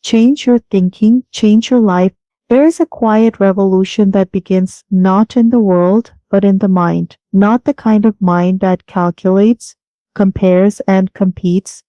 change your thinking, change your life. There is a quiet revolution that begins not in the world, but in the mind. Not the kind of mind that calculates, compares, and competes,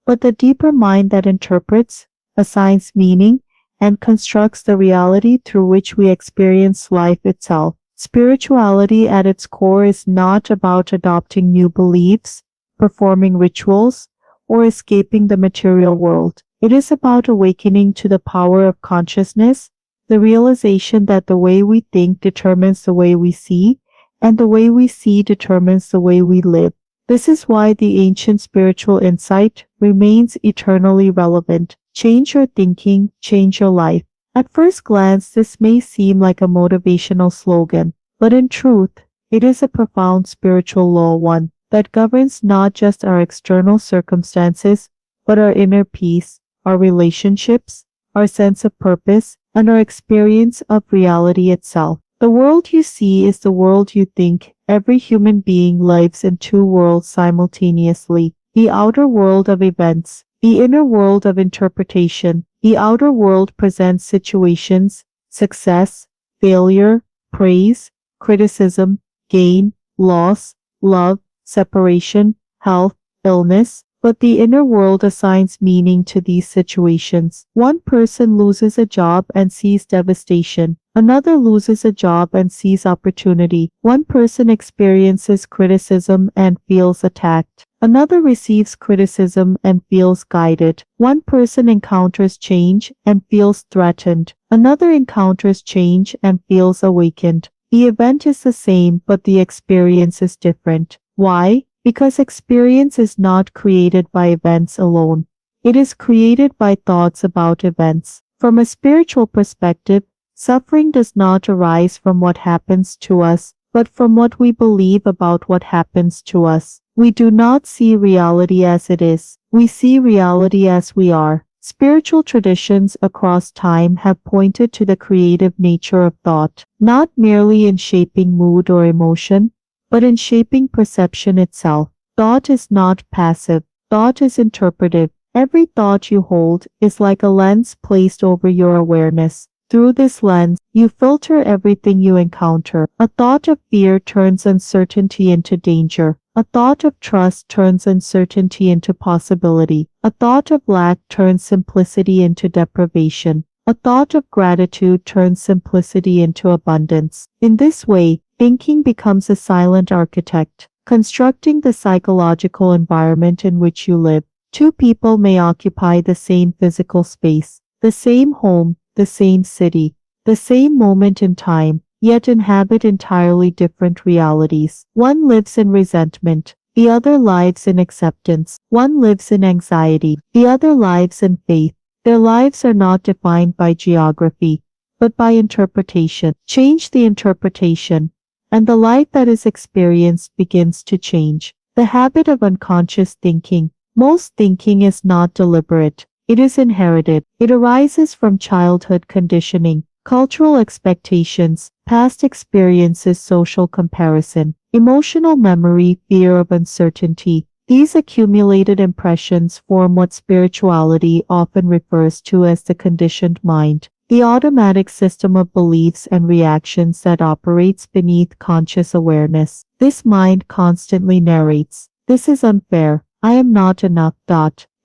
but the deeper mind that interprets, assigns meaning, and constructs the reality through which we experience life itself. Spirituality at its core is not about adopting new beliefs, performing rituals, or escaping the material world. It is about awakening to the power of consciousness, the realization that the way we think determines the way we see, and the way we see determines the way we live. This is why the ancient spiritual insight remains eternally relevant. Change your thinking, change your life. At first glance, this may seem like a motivational slogan, but in truth, it is a profound spiritual law, one that governs not just our external circumstances, but our inner peace, our relationships, our sense of purpose, and our experience of reality itself. The world you see is the world you think. Every human being lives in two worlds simultaneously: the outer world of events, the inner world of interpretation. The outer world presents situations, success, failure, praise, criticism, gain, loss, love, separation, health, illness, but the inner world assigns meaning to these situations. One person loses a job and sees devastation. Another loses a job and sees opportunity. One person experiences criticism and feels attacked. Another receives criticism and feels guided. One person encounters change and feels threatened. Another encounters change and feels awakened. The event is the same, but the experience is different. Why? Because experience is not created by events alone. It is created by thoughts about events. From a spiritual perspective, suffering does not arise from what happens to us, but from what we believe about what happens to us. We do not see reality as it is. We see reality as we are. Spiritual traditions across time have pointed to the creative nature of thought, not merely in shaping mood or emotion, but in shaping perception itself. Thought is not passive. Thought is interpretive. Every thought you hold is like a lens placed over your awareness. Through this lens, you filter everything you encounter. A thought of fear turns uncertainty into danger. A thought of trust turns uncertainty into possibility. A thought of lack turns simplicity into deprivation. A thought of gratitude turns simplicity into abundance. In this way, thinking becomes a silent architect, constructing the psychological environment in which you live. Two people may occupy the same physical space, the same home, the same city, the same moment in time, yet inhabit entirely different realities. One lives in resentment, the other lives in acceptance. One lives in anxiety, the other lives in faith. Their lives are not defined by geography, but by interpretation. Change the interpretation, and the life that is experienced begins to change. The habit of unconscious thinking. Most thinking is not deliberate. It is inherited. It arises from childhood conditioning, cultural expectations, past experiences, social comparison, emotional memory, fear of uncertainty. These accumulated impressions form what spirituality often refers to as the conditioned mind, the automatic system of beliefs and reactions that operates beneath conscious awareness. This mind constantly narrates, "This is unfair. I am not enough.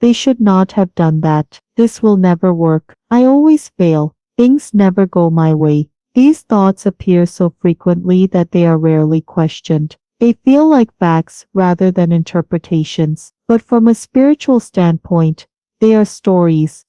They should not have done that. This will never work. I always fail. Things never go my way." These thoughts appear so frequently that they are rarely questioned. They feel like facts rather than interpretations. But from a spiritual standpoint, they are stories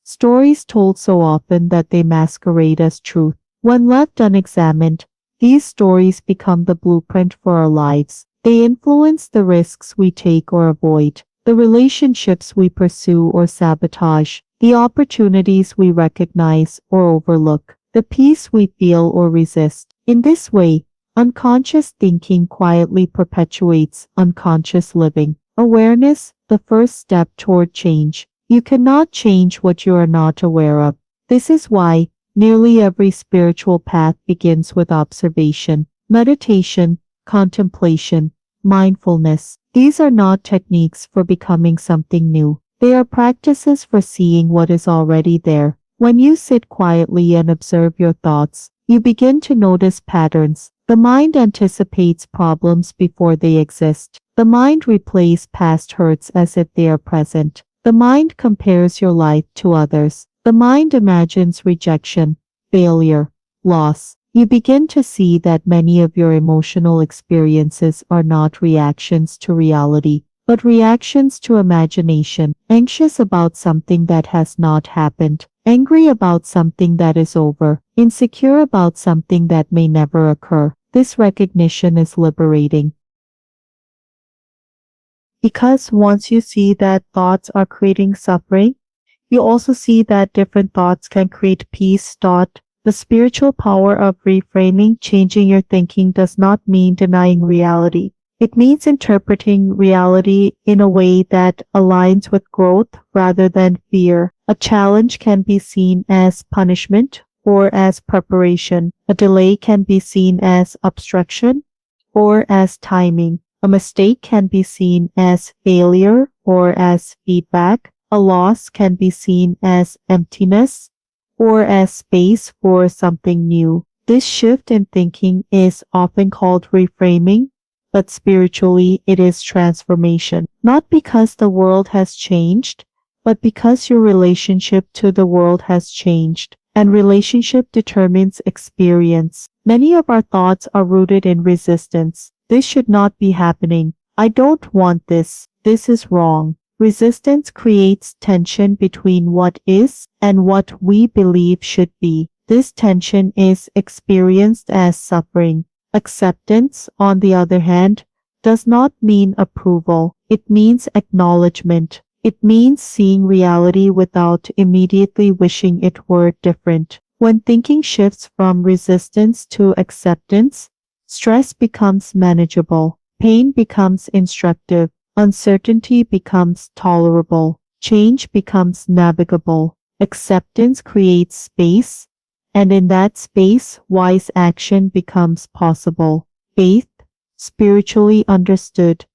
told so often that they masquerade as truth. When left unexamined, these stories become the blueprint for our lives. They influence the risks we take or avoid, the relationships we pursue or sabotage, the opportunities we recognize or overlook, the peace we feel or resist. In this way, unconscious thinking quietly perpetuates unconscious living. Awareness, the first step toward change. You cannot change what you are not aware of. This is why nearly every spiritual path begins with observation, meditation, contemplation, mindfulness. These are not techniques for becoming something new. They are practices for seeing what is already there. When you sit quietly and observe your thoughts, you begin to notice patterns. The mind anticipates problems before they exist. The mind replays past hurts as if they are present. The mind compares your life to others. The mind imagines rejection, failure, loss. You begin to see that many of your emotional experiences are not reactions to reality, but reactions to imagination. Anxious about something that has not happened, angry about something that is over, insecure about something that may never occur. This recognition is liberating. Because once you see that thoughts are creating suffering, you also see that different thoughts can create peace. The spiritual power of reframing, changing your thinking, does not mean denying reality. It means interpreting reality in a way that aligns with growth rather than fear. A challenge can be seen as punishment or as preparation. A delay can be seen as obstruction or as timing. A mistake can be seen as failure or as feedback. A loss can be seen as emptiness or as space for something new. This shift in thinking is often called reframing, but spiritually it is transformation. Not because the world has changed, but because your relationship to the world has changed. And relationship determines experience. Many of our thoughts are rooted in resistance. This should not be happening. I don't want this. This is wrong. Resistance creates tension between what is and what we believe should be. This tension is experienced as suffering. Acceptance, on the other hand, does not mean approval. It means acknowledgement. It means seeing reality without immediately wishing it were different. When thinking shifts from resistance to acceptance, stress becomes manageable. Pain becomes instructive. Uncertainty becomes tolerable. Change becomes navigable. Acceptance creates space, and in that space, wise action becomes possible. Faith, spiritually understood,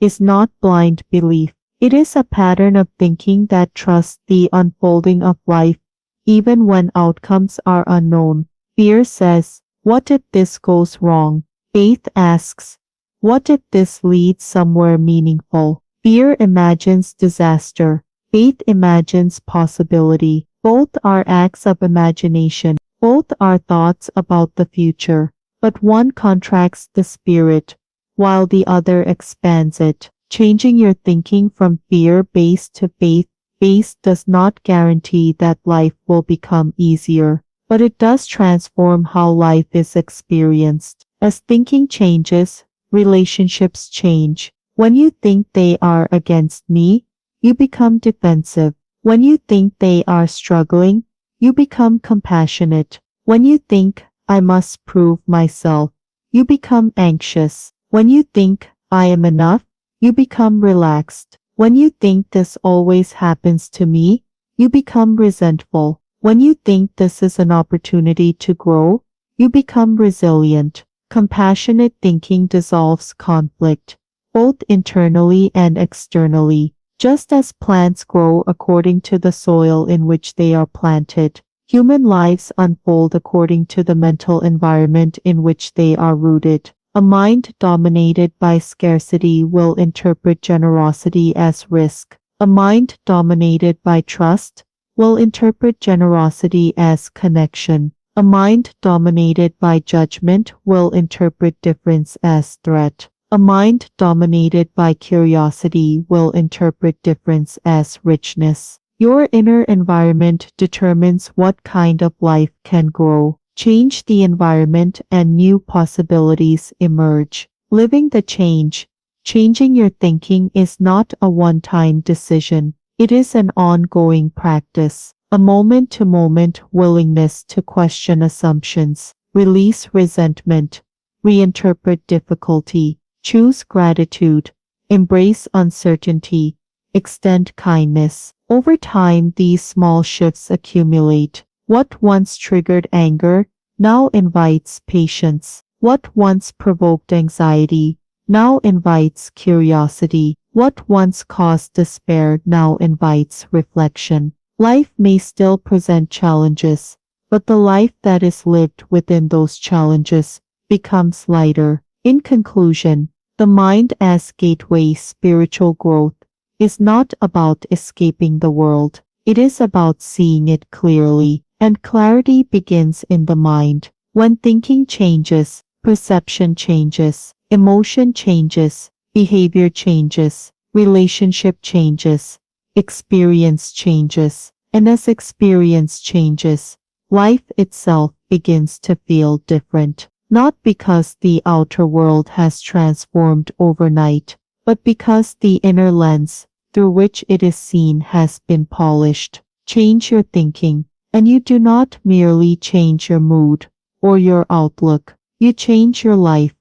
is not blind belief. It is a pattern of thinking that trusts the unfolding of life, even when outcomes are unknown. Fear says, "What if this goes wrong?" Faith asks, "What if this leads somewhere meaningful?" Fear imagines disaster. Faith imagines possibility. Both are acts of imagination. Both are thoughts about the future. But one contracts the spirit, while the other expands it. Changing your thinking from fear-based to faith-based does not guarantee that life will become easier, but it does transform how life is experienced. As thinking changes, relationships change. When you think they are against me, you become defensive. When you think they are struggling, you become compassionate. When you think, "I must prove myself," you become anxious. When you think, "I am enough," you become relaxed. When you think, "This always happens to me," you become resentful. When you think this is an opportunity to grow, you become resilient. Compassionate thinking dissolves conflict, both internally and externally. Just as plants grow according to the soil in which they are planted, human lives unfold according to the mental environment in which they are rooted. A mind dominated by scarcity will interpret generosity as risk. A mind dominated by trust will interpret generosity as connection. A mind dominated by judgment will interpret difference as threat. A mind dominated by curiosity will interpret difference as richness. Your inner environment determines what kind of life can grow. Change the environment and new possibilities emerge. Living the change. Changing your thinking is not a one-time decision. It is an ongoing practice. A moment-to-moment willingness to question assumptions, release resentment, reinterpret difficulty, choose gratitude, embrace uncertainty, extend kindness. Over time, these small shifts accumulate. What once triggered anger now invites patience. What once provoked anxiety now invites curiosity. What once caused despair now invites reflection. Life may still present challenges, but the life that is lived within those challenges becomes lighter. In conclusion, the mind as gateway spiritual growth is not about escaping the world. It is about seeing it clearly, and clarity begins in the mind. When thinking changes, perception changes, emotion changes, behavior changes, relationship changes, experience changes, and as experience changes, life itself begins to feel different. Not because the outer world has transformed overnight, but because the inner lens through which it is seen has been polished. Change your thinking, and you do not merely change your mood or your outlook. You change your life.